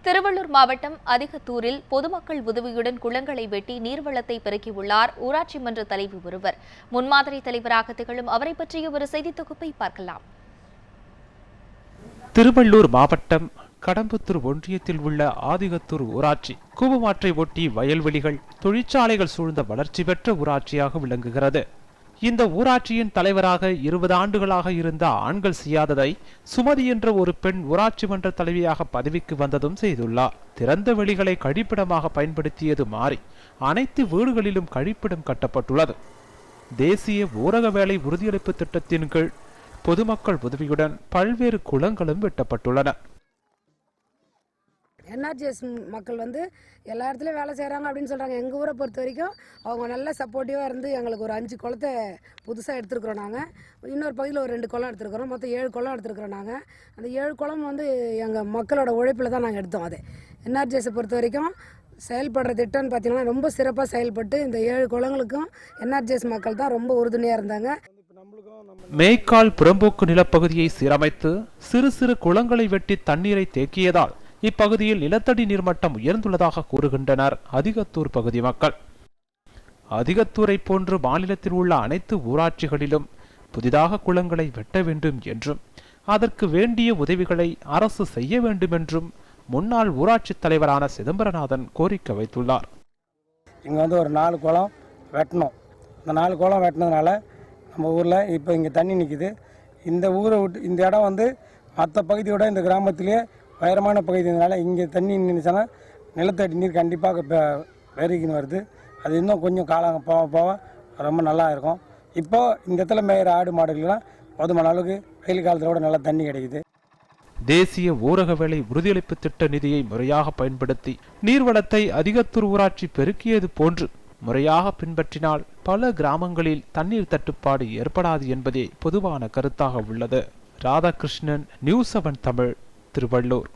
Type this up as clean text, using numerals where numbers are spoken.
திருவள்ளூர் மாவட்டம் அதிகத்தூரில் பொதுமக்கள் உதவியுடன் குளங்களை வெட்டி நீர்வளத்தை பெருக்கியுள்ளார் ஊராட்சி மன்ற தலைவி ஒருவர். முன்மாதிரி தலைவராக திகழும் அவரை பற்றிய ஒரு செய்தி தொகுப்பை பார்க்கலாம். திருவள்ளூர் மாவட்டம் கடம்பத்தூர் ஒன்றியத்தில் உள்ள ஆதிகத்தூர் ஊராட்சி கூவமாற்றை ஒட்டி வயல்வெளிகள், தொழிற்சாலைகள் சூழ்ந்த வளர்ச்சி பெற்ற ஊராட்சியாக விளங்குகிறது. இந்த ஊராட்சியின் தலைவராக 20 ஆண்டுகளாக இருந்த ஆண்கள் செய்யாததை சுமதி என்ற ஒரு பெண் ஊராட்சி மன்ற தலைவியாக பதவிக்கு வந்ததும் செய்துள்ளார். திறந்த வெளிகளை கழிப்பிடமாக பயன்படுத்தியது மாறி அனைத்து வீடுகளிலும் கழிப்பிடம் கட்டப்பட்டுள்ளது. தேசிய ஊரக வேலை உறுதியளிப்பு திட்டத்தின் கீழ் பொதுமக்கள் உதவியுடன் பல்வேறு குளங்களும் வெட்டப்பட்டுள்ளன. என்ஆர்ஜிஎஸ் மக்கள் எல்லா இடத்துலையும் வேலை செய்கிறாங்க அப்படின்னு சொல்கிறாங்க. எங்கள் ஊரை பொறுத்த வரைக்கும் அவங்க நல்ல சப்போர்ட்டிவாக இருந்து எங்களுக்கு ஒரு 5 குளத்தை புதுசாக எடுத்துருக்குறோம். நாங்கள் இன்னொரு பகுதியில் ஒரு 2 குளம் எடுத்துருக்குறோம். மொத்தம் 7 குளம் எடுத்துருக்குறோம். நாங்கள் அந்த 7 குளம் எங்கள் மக்களோட உழைப்பில் தான் நாங்கள் எடுத்தோம். அது என்ஆர்ஜிஎஸை பொறுத்த வரைக்கும் செயல்படுற திட்டம்னு பார்த்தீங்கன்னா ரொம்ப சிறப்பாக செயல்பட்டு இந்த 7 குளங்களுக்கும் என்ஆர்ஜிஎஸ் மக்கள் தான் ரொம்ப உறுதுணையாக இருந்தாங்க. மேய்க்கால் புறம்போக்கு நிலப்பகுதியை சீரமைத்து சிறு சிறு குளங்களை வெட்டி தண்ணீரை தேக்கியதால் இப்பகுதியில் நிலத்தடி நீர்மட்டம் உயர்ந்துள்ளதாக கூறுகின்றனர் அதிகத்தூர் பகுதி மக்கள். அதிகத்தூரை போன்று மாநிலத்தில் உள்ள அனைத்து ஊராட்சிகளிலும் புதிதாக குளங்களை வெட்ட வேண்டும் என்றும் அதற்கு வேண்டிய உதவிகளை அரசு செய்ய வேண்டும் என்றும் முன்னாள் ஊராட்சி தலைவரான சிதம்பரநாதன் கோரிக்கை வைத்துள்ளார். இங்கே ஒரு 4 குளம் வெட்டணும். இந்த 4 குளம் வெட்டினதுனால நம்ம ஊரில் இப்போ இங்கே தண்ணி நிற்கிது. இந்த ஊரை விட்டு இந்த இடம் மற்ற பகுதியோட இந்த கிராமத்திலேயே உயரமான பகுதினால இங்கே தண்ணி நின்றுச்சுன்னா நிலத்தடி நீர் கண்டிப்பாக இப்போ பெருகின்னு வருது. அது இன்னும் கொஞ்சம் காலம் போக போக ரொம்ப நல்லா இருக்கும். இப்போது இந்த இடத்துல மேயிற ஆடு மாடுகள்லாம் போதுமான அளவுக்கு வெயில் காலத்தில் கூட நல்லா தண்ணி கிடைக்குது. தேசிய ஊரக வேலை உறுதியளிப்பு திட்ட நிதியை முறையாக பயன்படுத்தி நீர்வளத்தை அதிகத்தூர் ஊராட்சி பெருக்கியது போன்று முறையாக பின்பற்றினால் பல கிராமங்களில் தண்ணீர் தட்டுப்பாடு ஏற்படாது என்பதே பொதுவான கருத்தாக உள்ளது. ராதாகிருஷ்ணன், நியூஸ் 7 தமிழ், திருவள்ளூர்.